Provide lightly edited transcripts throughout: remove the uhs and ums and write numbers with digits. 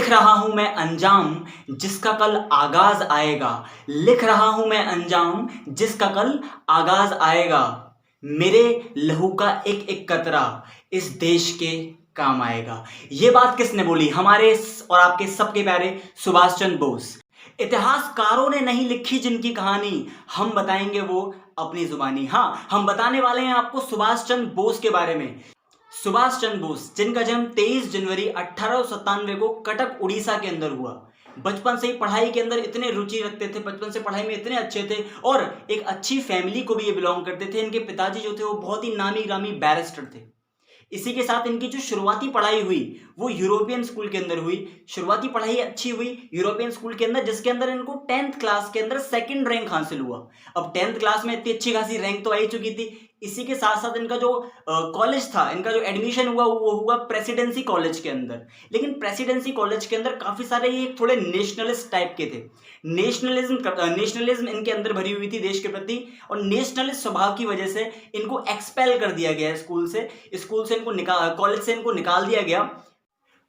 लिख रहा हूं मैं अंजाम जिसका कल आगाज आएगा। लिख रहा हूं मैं अंजाम जिसका कल आगाज आएगा। मेरे लहू का एक एक कतरा इस देश के काम आएगा। ये बात किसने बोली? हमारे और आपके सबके प्यारे सुभाष चंद्र बोस। इतिहासकारों ने नहीं लिखी जिनकी कहानी, हम बताएंगे वो अपनी जुबानी। हाँ, हम बताने वाले हैं आपको सुभाष चंद्र बोस के बारे में। सुभाष चंद्र बोस, जिनका जन्म 23 जनवरी 1897 को कटक उड़ीसा के अंदर हुआ। बचपन से ही पढ़ाई के अंदर इतने रुचि रखते थे, बचपन से पढ़ाई में इतने अच्छे थे और एक अच्छी फैमिली को भी ये बिलोंग करते थे। इनके पिताजी जो थे वो बहुत ही नामी गामी बैरिस्टर थे। इसी के साथ इनकी जो शुरुआती पढ़ाई हुई वो यूरोपियन स्कूल के अंदर हुई। शुरुआती पढ़ाई अच्छी हुई यूरोपियन स्कूल के अंदर, जिसके अंदर इनको 10th क्लास के अंदर सेकंड रैंक हासिल हुआ। अब 10th क्लास में इतनी अच्छी खासी रैंक तो आ ही चुकी थी। इसी के साथ साथ इनका जो कॉलेज था, इनका जो एडमिशन हुआ वो हुआ प्रेसिडेंसी कॉलेज के अंदर। लेकिन प्रेसिडेंसी कॉलेज के अंदर काफी सारे ये थोड़े नेशनलिस्ट टाइप के थे। नेशनलिज्म इनके अंदर भरी हुई थी देश के प्रति, और नेशनलिस्ट स्वभाव की वजह से इनको एक्सपेल कर दिया गया स्कूल से इनको कॉलेज से इनको निकाल दिया गया।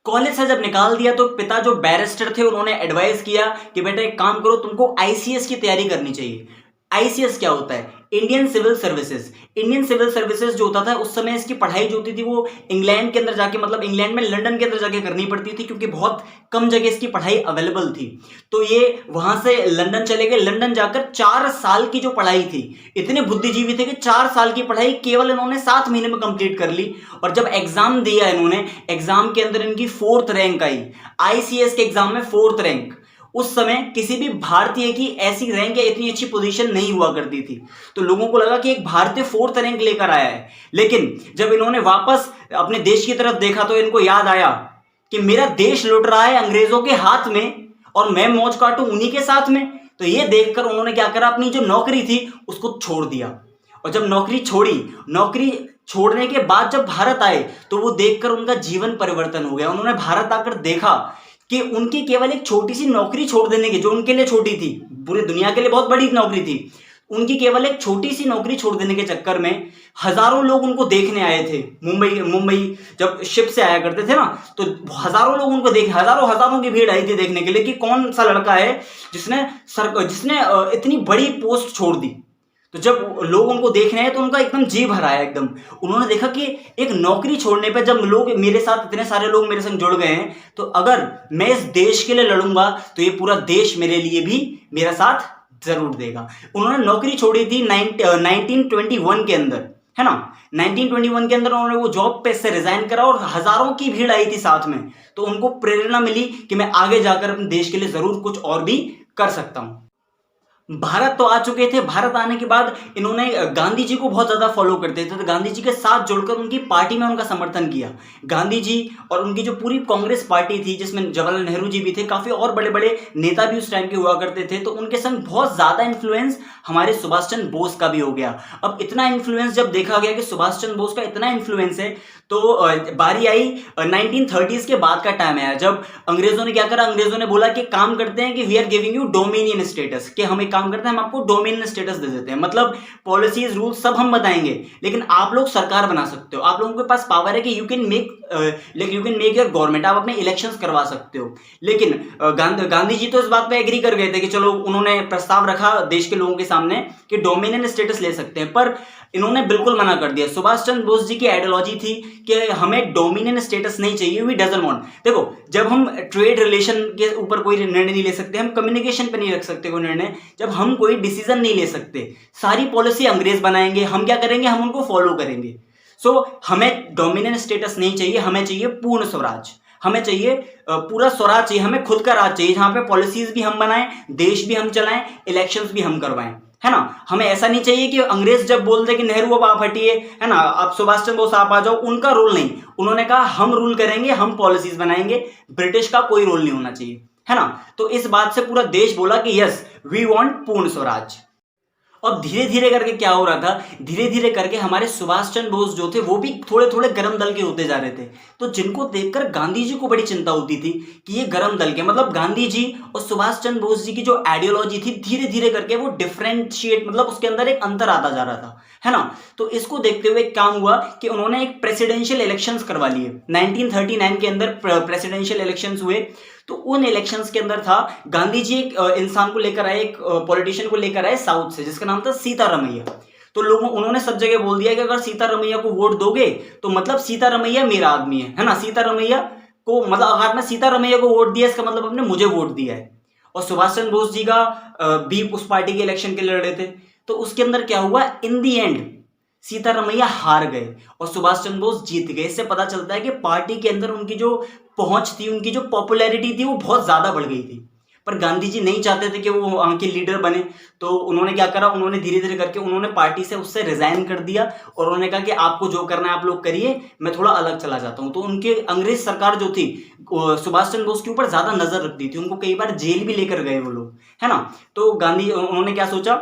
कॉलेज से जब निकाल दिया तो पिता जो बैरिस्टर थे उन्होंने एडवाइस किया कि बेटा एक काम करो, तुमको आईसीएस की तैयारी करनी चाहिए। आईसीएस क्या होता है? Indian civil services. Indian civil services जो होता था उस समय इसकी पढ़ाई जो होती थी वो इंग्लैंड के अंदर जाके, मतलब इंग्लैंड में लंदन के अंदर जाके करनी पड़ती थी, क्योंकि बहुत कम जगह इसकी पढ़ाई अवेलेबल थी। तो ये वहां से लंदन चले गए। लंदन जाकर 4 साल की जो पढ़ाई थी, इतने बुद्धिजीवी थे कि 4 साल की पढ़ाई केवल इन्होंने 7 महीने में कंप्लीट कर ली। और जब एग्जाम दिया इन्होंने, एग्जाम के अंदर इनकी 4th रैंक आई। आईसीएस के एग्जाम में 4th रैंक। उस समय किसी भी भारतीय की ऐसी रैंक या इतनी अच्छी पोजीशन नहीं हुआ करती थी। तो लोगों को लगा कि एक भारतीय 4th रैंक लेकर आया है। लेकिन जब इन्होंने वापस अपने देश की तरफ देखा तो इनको याद आया कि मेरा देश लुट रहा है अंग्रेजों के हाथ में और मैं मौज काटूं उन्हीं के साथ में। तो ये देखकर उन्होंने क्या करा, अपनी जो नौकरी थी उसको छोड़ दिया। और जब नौकरी छोड़ने के बाद जब भारत आए तो वो देखकर उनका जीवन परिवर्तन हो गया। उन्होंने भारत आकर देखा कि उनकी केवल एक छोटी सी नौकरी छोड़ देने की, जो उनके लिए छोटी थी, पूरी दुनिया के लिए बहुत बड़ी नौकरी थी, उनकी केवल एक छोटी सी नौकरी छोड़ देने के चक्कर में हजारों लोग उनको देखने आए थे। मुंबई जब शिप से आया करते थे ना, तो हजारों लोग उनको देखे, हजारों की भीड़ आई थी देखने के लिए कि कौन सा लड़का है जिसने इतनी बड़ी पोस्ट छोड़ दी। तो जब लोग उनको देख रहे हैं तो उनका एकदम जी भरा है एकदम। उन्होंने देखा कि एक नौकरी छोड़ने पे जब लोग मेरे साथ, इतने सारे लोग मेरे संग जुड़ गए हैं, तो अगर मैं इस देश के लिए लड़ूंगा तो ये पूरा देश मेरे लिए भी मेरा साथ जरूर देगा। उन्होंने नौकरी छोड़ी थी 1921 के अंदर, है ना। 1921 के अंदर उन्होंने वो जॉब पे से रिजाइन करा और हजारों की भीड़ आई थी साथ में। तो उनको प्रेरणा मिली कि मैं आगे जाकर अपने देश के लिए जरूर कुछ और भी कर सकता हूं। भारत तो आ चुके थे। भारत आने के बाद इन्होंने गांधी जी को बहुत ज्यादा फॉलो करते थे, तो गांधी जी के साथ जुड़कर उनकी पार्टी में उनका समर्थन किया। गांधी जी और उनकी जो पूरी कांग्रेस पार्टी थी, जिसमें जवाहरलाल नेहरू जी भी थे, काफी और बड़े बड़े नेता भी उस टाइम के हुआ करते थे, तो उनके संग बहुत ज्यादा इन्फ्लुएंस हमारे सुभाष चंद्र बोस का भी हो गया। अब इतना इन्फ्लुएंस जब देखा गया कि सुभाष चंद्र बोस का इतना इन्फ्लुएंस है, तो बारी आई 1930s के बाद का टाइम आया, जब अंग्रेजों ने क्या करा, अंग्रेजों ने बोला कि काम करते हैं कि we are giving you dominion status, कि हम एक काम करते हैं, हम आपको डोमिनियन स्टेटस दे देते हैं। मतलब पॉलिसीज रूल्स सब हम बताएंगे, लेकिन आप लोग सरकार बना सकते हो, आप लोगों के पास पावर है कि you can make your government, आप अपने इलेक्शंस करवा सकते हो। लेकिन गांधी जी तो इस बात पे एग्री कर गए थे कि चलो, उन्होंने प्रस्ताव रखा देश के लोगों के सामने कि डोमिनियन स्टेटस ले सकते हैं, पर इन्होंने बिल्कुल मना कर दिया। सुभाष चंद्र बोस जी की आइडियोलॉजी थी कि हमें डोमिनियन स्टेटस नहीं चाहिए, वी डजंट वांट। देखो, जब हम ट्रेड रिलेशन के ऊपर कोई निर्णय नहीं ले सकते, हम कम्युनिकेशन पे नहीं रख सकते कोई निर्णय, जब हम कोई डिसीजन नहीं ले सकते, सारी पॉलिसी अंग्रेज बनाएंगे, हम क्या करेंगे, हम उनको फॉलो करेंगे। सो हमें डोमिनियन स्टेटस नहीं चाहिए, हमें चाहिए पूर्ण स्वराज, हमें चाहिए पूरा स्वराज चाहिए, हमें खुद का राज चाहिए, जहां पे पॉलिसीज भी हम बनाएं, देश भी हम चलाएं, इलेक्शंस भी हम करवाएं, है ना। हमें ऐसा नहीं चाहिए कि अंग्रेज जब बोलते कि नेहरू अब आप हटिए, है ना, आप सुभाष चंद्र बोस आप आ जाओ, उनका रोल नहीं। उन्होंने कहा हम रूल करेंगे, हम पॉलिसीज बनाएंगे, ब्रिटिश का कोई रोल नहीं होना चाहिए, है ना। तो इस बात से पूरा देश बोला कि यस, वी वांट पूर्ण स्वराज। अब धीरे धीरे करके क्या हो रहा था, धीरे धीरे करके हमारे सुभाष चंद्र बोस जो थे वो भी थोड़े थोड़े गर्म दल के होते जा रहे थे। तो जिनको देखकर गांधी जी को बड़ी चिंता होती थी कि ये गर्म दल के, मतलब गांधी जी और सुभाष चंद्र बोस जी की जो आइडियोलॉजी थी, धीरे धीरे करके वो डिफरेंशिएट, मतलब उसके अंदर एक अंतर आता जा रहा था, है ना। तो इसको देखते हुए काम हुआ कि उन्होंने एक प्रेसिडेंशियल इलेक्शंस करवा लिए। 1939 के अंदर प्रेसिडेंशियल इलेक्शंस हुए। तो उन इलेक्शंस के अंदर था, गांधी जी एक इंसान को लेकर आए, एक पॉलिटिशियन को लेकर आए साउथ से, जिसका नाम था सीतारमैया। तो लोगों उन्होंने सब जगह बोल दिया कि अगर सीतारमैया को वोट दोगे तो मतलब सीतारमैया मेरा आदमी है ना, सीतारमैया को मतलब अगर आपने सीतारमैया को वोट दिया इसका मतलब आपने मुझे वोट दिया है। और सुभाष चंद्र बोस जी का भी उस पार्टी के इलेक्शन के लिए लड़ रहे थे। तो उसके अंदर क्या हुआ, इन दी एंड सीतारमैया हार गए और सुभाष चंद्र बोस जीत गए। इससे पता चलता है कि पार्टी के अंदर उनकी जो पहुंच थी, उनकी जो पॉपुलैरिटी थी वो बहुत ज्यादा बढ़ गई थी। पर गांधी जी नहीं चाहते थे कि वो वहां के लीडर बने, तो उन्होंने क्या करा, उन्होंने धीरे धीरे करके उन्होंने पार्टी से उससे रिजाइन कर दिया और उन्होंने कहा कि आपको जो करना है आप लोग करिए, मैं थोड़ा अलग चला जाता हूं। तो उनके अंग्रेज सरकार जो थी सुभाष चंद्र बोस के ऊपर ज्यादा नजर रखती थी, उनको कई बार जेल भी लेकर गए वो लोग, है ना। तो गांधी उन्होंने क्या सोचा,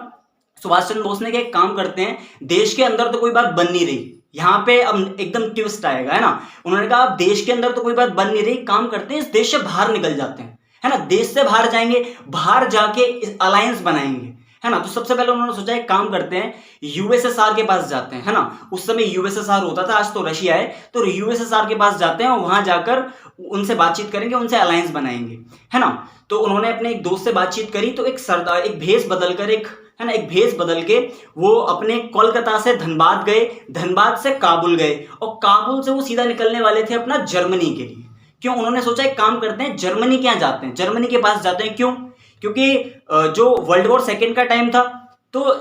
सुभाष चंद्र बोस ने, कि एक काम करते हैं, देश के अंदर तो कोई बात बन नहीं रही, यहाँ पे अब एकदम ट्विस्ट आएगा, है ना। उन्होंने कहा अब देश के अंदर तो कोई बात बन नहीं रही, काम करते हैं इस देश से बाहर निकल जाते हैं, है ना, देश से बाहर जाएंगे, बाहर जाके अलायंस बनाएंगे, है ना। तो सबसे पहले उन्होंने सोचा एक काम करते हैं, यूएसएसआर के पास जाते हैं, है ना। उस समय यूएसएसआर होता था, आज तो रशिया है। तो यूएसएसआर के पास जाते हैं और वहां जाकर उनसे बातचीत करेंगे, उनसे अलायंस बनाएंगे, है ना। तो उन्होंने अपने एक दोस्त से बातचीत करी, तो एक सरदार, एक भेष बदलकर, एक है ना, एक भेष बदल के वो अपने कोलकाता से धनबाद गए, धनबाद से काबुल गए और काबुल से वो सीधा निकलने वाले थे अपना जर्मनी के लिए। क्यों, उन्होंने सोचा एक काम करते हैं, जर्मनी क्या जाते हैं, जर्मनी के पास जाते हैं। क्यों, क्योंकि जो वर्ल्ड वॉर सेकेंड का टाइम था, तो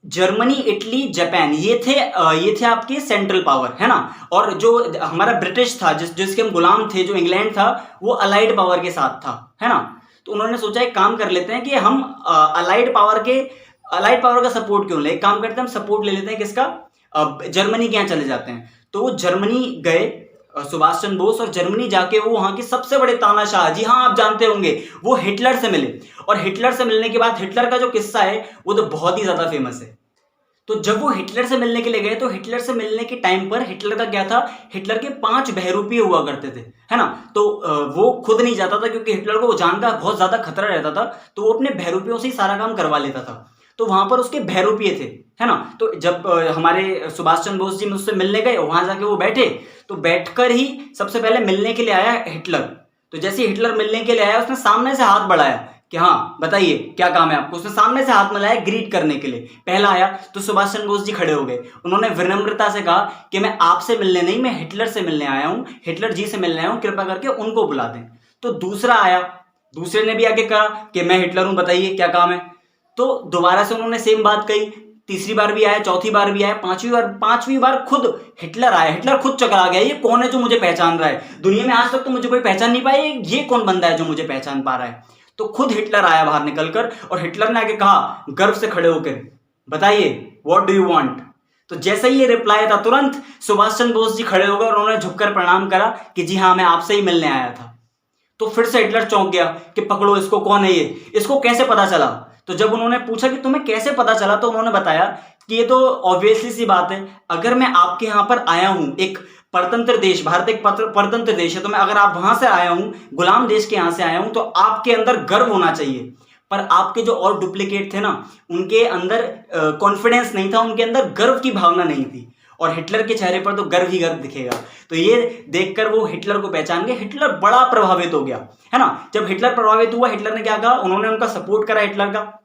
जर्मनी, इटली, जापान ये थे आपके सेंट्रल पावर, है ना। और जो हमारा ब्रिटिश था, जिसके हम गुलाम थे, जो इंग्लैंड था, वो अलाइड पावर के साथ था, है ना। तो उन्होंने सोचा एक काम कर लेते हैं कि हम अलाइड पावर का सपोर्ट क्यों ले, एक काम करते हैं हम सपोर्ट ले लेते हैं किसका, जर्मनी के यहाँ चले जाते हैं। तो वो जर्मनी गए सुभाष चंद्र बोस, और जर्मनी जाके वो वहां के सबसे बड़े तानाशाह, जी हाँ आप जानते होंगे, वो हिटलर से मिले। और हिटलर से मिलने के बाद हिटलर का जो किस्सा है वो तो बहुत ही ज्यादा फेमस है। तो जब वो हिटलर से मिलने के लिए गए, तो हिटलर से मिलने के टाइम पर हिटलर का क्या था, हिटलर के 5 बहरूपी हुआ करते थे, है ना। तो वो खुद नहीं जाता था, क्योंकि हिटलर को जान का बहुत ज्यादा खतरा रहता था, तो वो अपने बहरूपियों से ही सारा काम करवा लेता था। तो वहां पर उसके बहरूपीय थे, है ना। तो जब हमारे सुभाष चंद्र बोस जी उससे मिलने गए, वहां जाके वो बैठे, तो बैठकर ही सबसे पहले मिलने के लिए आया हिटलर। तो जैसे हिटलर मिलने के लिए आया, उसने सामने से हाथ बढ़ाया कि हाँ बताइए क्या काम है आपको। उसने सामने से हाथ मिलाया ग्रीट करने के लिए, पहला आया। तो सुभाष चंद्र बोस जी खड़े हो गए, उन्होंने विनम्रता से कहा कि मैं आपसे मिलने नहीं, मैं हिटलर से मिलने आया हूं, हिटलर जी से मिलने आया हूं, कृपा करके उनको बुला दें। तो दूसरा आया, दूसरे ने भी आगे कहा कि मैं हिटलर हूं, बताइए क्या काम है। तो दोबारा से उन्होंने सेम बात कही, तीसरी बार भी आया, चौथी बार भी आया, पांचवी बार खुद हिटलर आया। हिटलर खुद चकरा गया, ये कौन है जो मुझे पहचान रहा है, दुनिया में आज तक तो मुझे कोई पहचान नहीं पाया, ये कौन बंदा है जो मुझे पहचान पा रहा है। तो खुद हिटलर आया बाहर निकलकर, और हिटलर ने आगे कहा गर्व से खड़े होकर, बताइए व्हाट डू यू वांट। तो जैसे ही ये रिप्लाई था, तुरंत सुभाष चंद्र बोस जी खड़े हो गए और उन्होंने झुककर प्रणाम करा कि जी हाँ मैं आपसे ही मिलने आया था। तो फिर से हिटलर चौंक गया कि पकड़ो इसको, कौन है ये, इसको कैसे पता चला। तो जब उन्होंने पूछा कि तुम्हें कैसे पता चला, तो उन्होंने बताया कि ये तो ऑब्वियसली सी बात है, अगर मैं आपके यहां पर आया हूं, एक परतंत्र देश, भारत एक परतंत्र देश है, तो मैं अगर आप वहां से आया हूं, गुलाम देश के यहां से आया हूं, तो आपके अंदर गर्व होना चाहिए। पर आपके जो और डुप्लीकेट थे ना, उनके अंदर कॉन्फिडेंस नहीं था, उनके अंदर गर्व की भावना नहीं थी, और हिटलर के चेहरे पर तो गर्व ही गर्व दिखेगा। तो ये देखकर वो हिटलर को पहचान गए, हिटलर बड़ा प्रभावित हो गया, है ना। जब हिटलर प्रभावित हुआ, हिटलर ने क्या कहा, उन्होंने उनका सपोर्ट करा हिटलर का।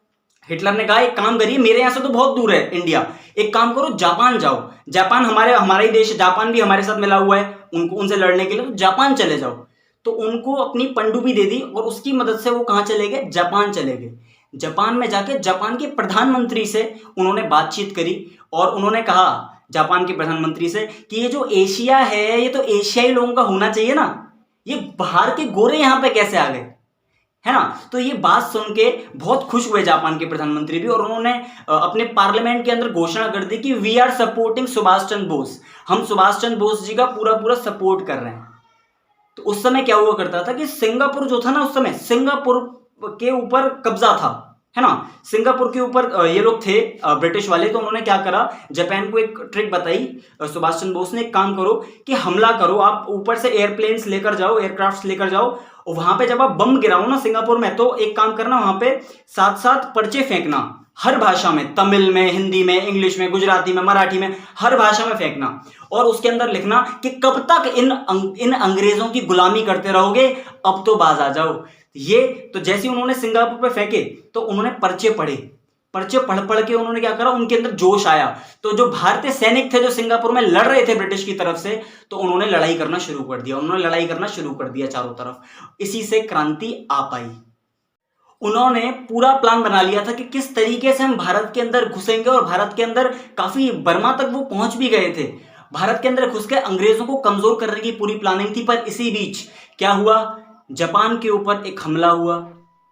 हिटलर ने कहा एक काम करिए, मेरे यहां से तो बहुत दूर है इंडिया, एक काम करो जापान जाओ, जापान हमारा ही देश है, जापान भी हमारे साथ मिला हुआ है, उनको उनसे लड़ने के लिए, तो जापान चले जाओ। तो उनको अपनी पनडुब्बी दे दी और उसकी मदद से वो कहां चले गए, जापान चले गए। जापान में जाके जापान के प्रधानमंत्री से उन्होंने बातचीत करी और उन्होंने कहा जापान के प्रधानमंत्री से कि ये जो एशिया है, ये तो एशियाई लोगों का होना चाहिए ना, ये बाहर के गोरे यहां पे कैसे आ गए, है ना। तो ये बात सुन के बहुत खुश हुए जापान के प्रधानमंत्री भी, और उन्होंने अपने पार्लियामेंट के अंदर घोषणा कर दी कि we are supporting Subhash Chandra Bose, हम सुभाष चंद्र बोस जी का पूरा पूरा सपोर्ट कर रहे हैं। तो उस समय क्या हुआ करता था कि सिंगापुर जो था ना, उस समय सिंगापुर के ऊपर कब्जा था, है ना। सिंगापुर के ऊपर ये लोग थे ब्रिटिश वाले। तो उन्होंने क्या करा, जापान को एक ट्रिक बताई सुभाष चंद्र बोस ने, एक काम करो कि हमला करो, आप ऊपर से एयरप्लेन्स लेकर जाओ, एयरक्राफ्ट लेकर जाओ, और वहां पे जब आप बम गिराओ ना सिंगापुर में, तो एक काम करना, वहां पे 7-7 पर्चे फेंकना, हर भाषा में, तमिल में, हिंदी में, इंग्लिश में, गुजराती में, मराठी में, हर भाषा में फेंकना और उसके अंदर लिखना कि कब तक इन अंग्रेजों की गुलामी करते रहोगे, अब तो बाज आ जाओ। ये तो जैसे उन्होंने सिंगापुर पे फेंके तो उन्होंने पर्चे पढ़े, पर्चे पढ़ पढ़ के उन्होंने क्या करा, उनके अंदर जोश आया। तो जो भारतीय सैनिक थे जो सिंगापुर में लड़ रहे थे ब्रिटिश की तरफ से, तो उन्होंने लड़ाई करना शुरू कर दिया, उन्होंने लड़ाई करना शुरू कर दिया चारों तरफ। इसी से क्रांति आ पाई। उन्होंने पूरा प्लान बना लिया था कि किस तरीके से हम भारत के अंदर घुसेंगे और भारत के अंदर काफी बर्मा तक वो पहुंच भी गए थे। भारत के अंदर घुस के अंग्रेजों को कमजोर करने की पूरी प्लानिंग थी। पर इसी बीच क्या हुआ, जापान के ऊपर एक हमला हुआ।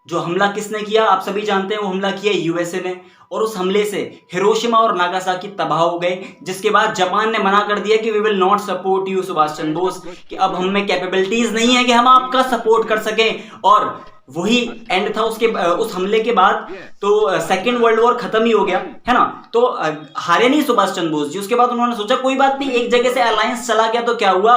जो हमला किसने किया आप सभी जानते हैं, वो हमला किया यूएसए ने। और उस हमले से हिरोशिमा और नागासाकी तबाह हो गए, जिसके बाद जापान ने मना कर दिया कि we will not support you Subhash Chandra Bose, कि अब हम में कैपेबिलिटीज नहीं है कि हम आपका सपोर्ट कर सकें। और वही एंड था उसके उस हमले के बाद। तो सेकेंड वर्ल्ड वॉर खत्म ही हो गया, है ना। तो हारे नहीं सुभाष चंद्र बोस जी। उसके बाद उन्होंने सोचा कोई बात नहीं, एक जगह से अलायंस चला गया तो क्या हुआ,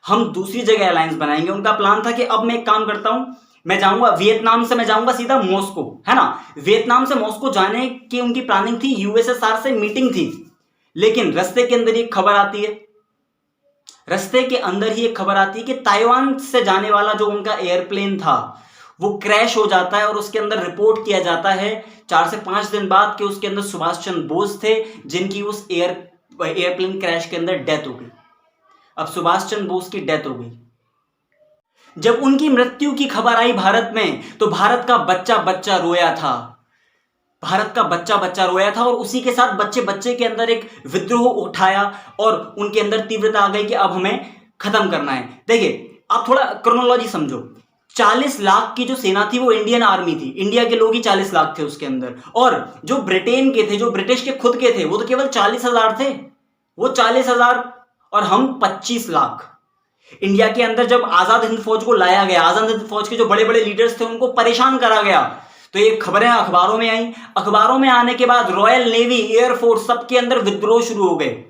हम दूसरी जगह अलायंस बनाएंगे। उनका प्लान था कि अब मैं एक काम करता हूं, मैं जाऊंगा वियतनाम से, मैं जाऊंगा सीधा मॉस्को, है ना। वियतनाम से मॉस्को जाने की उनकी प्लानिंग थी, यूएसएसआर से मीटिंग थी। लेकिन रास्ते के अंदर एक खबर आती है, रास्ते के अंदर ही एक खबर आती है कि ताइवान से जाने वाला जो उनका एयरप्लेन था वो क्रैश हो जाता है। और उसके अंदर रिपोर्ट किया जाता है 4 से 5 दिन बाद कि उसके अंदर सुभाष चंद्र बोस थे, जिनकी उस एयरप्लेन क्रैश के अंदर डेथ हो गई। अब सुभाष चंद्र बोस की डेथ हो गई। जब उनकी मृत्यु की खबर आई भारत में, तो भारत का बच्चा बच्चा रोया था, भारत का बच्चा बच्चा रोया था। और उसी के साथ बच्चे बच्चे के अंदर एक विद्रोह उठाया और उनके अंदर तीव्रता आ गई कि अब हमें खत्म करना है। देखिए आप थोड़ा क्रोनोलॉजी समझो, 40 लाख की जो सेना थी वो इंडियन आर्मी थी, इंडिया के लोग ही 40 लाख थे उसके अंदर। और जो ब्रिटेन के थे, जो ब्रिटिश के खुद के थे, वो तो केवल 40,000 थे, वो 40,000 और हम 25 लाख। इंडिया के अंदर जब आजाद हिंद फौज को लाया गया, आजाद हिंद फौज के जो बड़े बड़े लीडर्स थे उनको परेशान करा गया, तो ये खबरें अखबारों में आई। अखबारों में आने के बाद रॉयल नेवी, एयरफोर्स, सबके अंदर विद्रोह शुरू हो गए।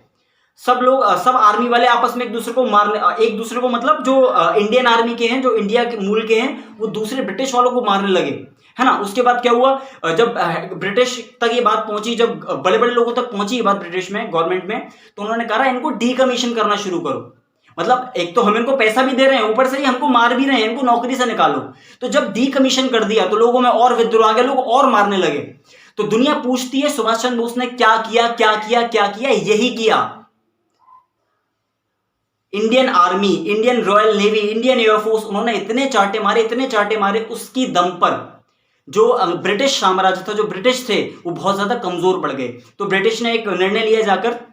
सब लोग, सब आर्मी वाले आपस में एक दूसरे को मारने, एक दूसरे को मतलब जो इंडियन आर्मी के हैं, जो इंडिया के मूल के हैं, वो दूसरे ब्रिटिश वालों को मारने लगे, है ना। उसके बाद क्या हुआ, जब ब्रिटिश तक ये बात पहुंची, जब बड़े बड़े लोगों तक पहुंची ये बात ब्रिटिश में, गवर्नमेंट में, तो उन्होंने कहा इनको डीकमीशन करना शुरू करो। मतलब एक तो हम इनको पैसा भी दे रहे हैं, ऊपर से ही हमको मार भी रहे हैं, इनको नौकरी से निकालो। तो जब डीकमीशन कर दिया तो लोगों में और विद्रोह आ गया, लोग और मारने लगे। तो दुनिया पूछती है सुभाष चंद्र बोस ने क्या किया, क्या किया, क्या किया? यही किया। Indian army, Indian royal navy, Indian air force, उन्होंने इतने चाटे मारे, इतने चाटे मारे, उसकी दम पर जो ब्रिटिश साम्राज्य था, जो ब्रिटिश थे, वो बहुत ज्यादा कमजोर पड़ गए। तो ब्रिटिश ने एक निर्णय लिया जाकर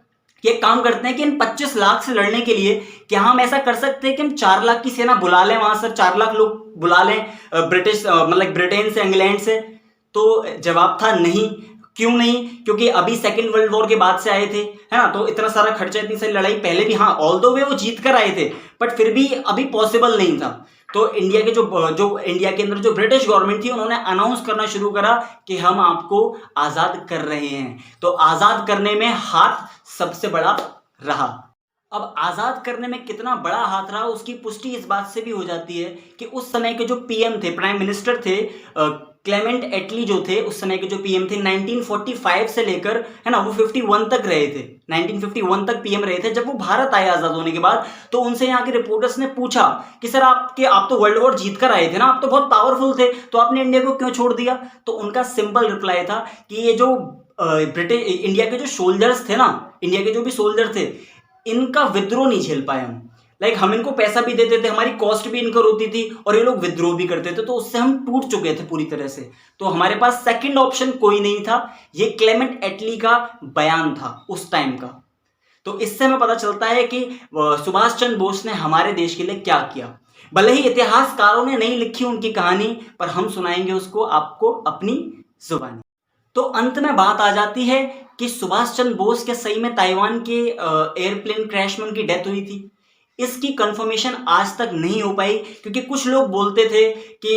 कि एक काम करते हैं कि इन 25 लाख से लड़ने के लिए क्या हम ऐसा कर सकते हैं कि हम 4 लाख की सेना बुला लें, वहां से 4 लाख लोग बुला लें, ब्रिटिश मतलब ब्रिटेन से, इंग्लैंड से। तो जवाब था नहीं। क्यों नहीं? क्योंकि अभी सेकेंड वर्ल्ड वॉर के बाद से आए थे, है ना। तो इतना सारा खर्चा, इतनी सारी लड़ाई पहले भी, हाँ ऑल्दो वे वो जीत कर आए थे, बट फिर भी अभी पॉसिबल नहीं था। तो इंडिया के जो इंडिया के अंदर जो ब्रिटिश गवर्नमेंट थी, उन्होंने अनाउंस करना शुरू करा कि हम आपको आजाद कर रहे हैं। तो आजाद करने में हाथ सबसे बड़ा रहा। अब आजाद करने में कितना बड़ा हाथ रहा उसकी पुष्टि इस बात से भी हो जाती है कि उस समय के जो पीएम थे, प्राइम मिनिस्टर थे, क्लेमेंट एटली जो थे, उस समय के जो पीएम थे, 1945 से लेकर, है ना, वो 51 तक रहे थे, 1951 तक पीएम रहे थे। जब वो भारत आए आजाद होने के बाद, तो उनसे यहाँ के रिपोर्टर्स ने पूछा कि सर आप तो वर्ल्ड वॉर जीत कर आए थे ना, आप तो बहुत पावरफुल थे, तो आपने इंडिया को क्यों छोड़ दिया? तो उनका सिंपल रिप्लाई था कि ये जो इंडिया के जो सोल्जर्स थे ना, इंडिया के जो भी सोल्जर थे, इनका विद्रोह नहीं झेल पाए हम। लाइक हम इनको पैसा भी देते थे, हमारी कॉस्ट भी इनकर होती थी, और ये लोग विद्रोह भी करते थे, तो उससे हम टूट चुके थे पूरी तरह से। तो हमारे पास सेकंड ऑप्शन कोई नहीं था। ये क्लेमेंट एटली का बयान था उस टाइम का। तो इससे हमें पता चलता है कि सुभाष चंद्र बोस ने हमारे देश के लिए क्या किया। भले ही इतिहासकारों ने नहीं लिखी उनकी कहानी, पर हम सुनाएंगे उसको आपको अपनी जुबानी। तो अंत में बात आ जाती है कि सुभाष चंद्र बोस के सही में ताइवान के एयरप्लेन क्रैश में उनकी डेथ हुई थी। इसकी कंफर्मेशन आज तक नहीं हो पाई, क्योंकि कुछ लोग बोलते थे कि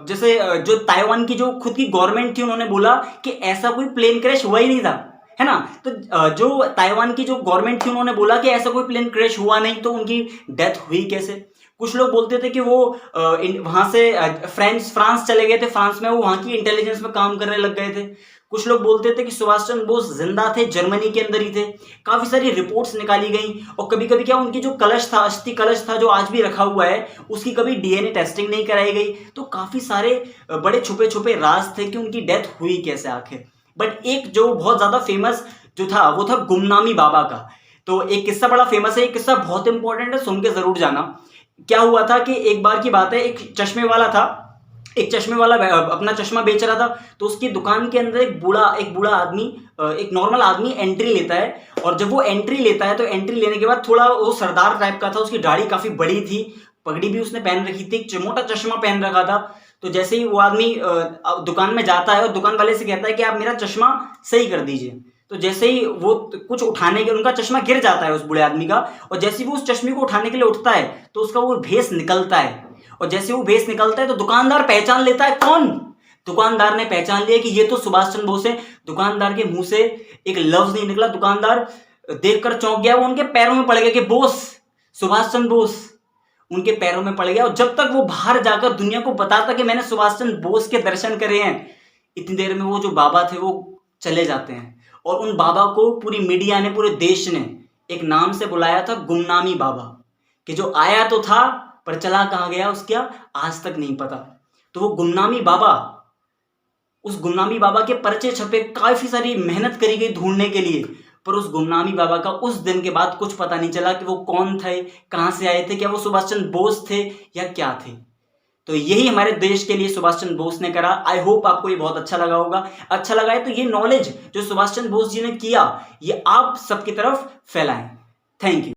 जैसे जो ताइवान की जो खुद की गवर्नमेंट थी, उन्होंने बोला कि ऐसा कोई प्लेन क्रैश हुआ ही नहीं था, है ना। तो जो ताइवान की जो गवर्नमेंट थी, उन्होंने बोला कि ऐसा कोई प्लेन क्रैश हुआ नहीं, तो उनकी डेथ हुई कैसे? कुछ लोग बोलते थे कि वो वहां से फ्रांस चले गए थे, फ्रांस में वो वहां की इंटेलिजेंस में काम करने लग गए थे। कुछ लोग बोलते थे कि सुभाष चंद्र बोस जिंदा थे, जर्मनी के अंदर ही थे। काफी सारी रिपोर्ट्स निकाली गई और कभी कभी क्या उनकी जो कलश था, अस्थि कलश था जो आज भी रखा हुआ है, उसकी कभी डीएनए टेस्टिंग नहीं कराई गई। तो काफी सारे बड़े छुपे छुपे राज थे कि उनकी डेथ हुई कैसे आखिर। बट एक जो बहुत ज्यादा फेमस जो था वो था गुमनामी बाबा का। तो एक किस्सा बड़ा फेमस है, एक किस्सा बहुत इंपॉर्टेंट है, सुन के जरूर जाना। क्या हुआ था कि एक बार की बात है, एक चश्मे वाला था, एक चश्मे वाला अपना चश्मा बेच रहा था। तो उसकी दुकान के अंदर एक बूढ़ा आदमी, एक नॉर्मल आदमी एंट्री लेता है। और जब वो एंट्री लेता है तो एंट्री लेने के बाद थोड़ा वो सरदार टाइप का था, उसकी दाढ़ी काफी बड़ी थी, पगड़ी भी उसने पहन रखी थी, एक मोटा चश्मा पहन रखा था। तो जैसे ही वो आदमी दुकान में जाता है और दुकान वाले से कहता है कि आप मेरा चश्मा सही कर दीजिए, तो जैसे ही वो कुछ उठाने के, उनका चश्मा गिर जाता है उस बूढ़े आदमी का, और जैसे ही वो उस चश्मे को उठाने के लिए उठता है तो उसका वो भेस निकलता है। और जैसे वो भेस निकलता है तो दुकानदार पहचान लेता है। कौन? दुकानदार ने पहचान लिया कि ये तो सुभाष चंद्र बोस है। दुकानदार के मुंह से एक लफ्ज नहीं निकला, दुकानदार देखकर चौंक गया, वो उनके पैरों में पड़ गया कि बोस, सुभाष चंद्र बोस, उनके पैरों में पड़ गया। और जब तक वो बाहर जाकर दुनिया को बताता कि मैंने सुभाष चंद्र बोस के दर्शन करे हैं, इतनी देर में वो जो बाबा थे वो चले जाते हैं। और उन बाबा को पूरी मीडिया ने, पूरे देश ने एक नाम से बुलाया था, गुमनामी बाबा, कि जो आया तो था पर चला कहाँ गया उसका आज तक नहीं पता। तो वो गुमनामी बाबा, उस गुमनामी बाबा के पर्चे छपे, काफी सारी मेहनत करी गई ढूंढने के लिए, पर उस गुमनामी बाबा का उस दिन के बाद कुछ पता नहीं चला कि वो कौन थे, कहाँ से आए थे, क्या वो सुभाष चंद्र बोस थे या क्या थे। तो यही हमारे देश के लिए सुभाष चंद्र बोस ने करा। आई होप आपको ये बहुत अच्छा लगा होगा। अच्छा लगा है तो ये नॉलेज जो सुभाष चंद्र बोस जी ने किया, ये आप सबकी तरफ फैलाएं। Thank you.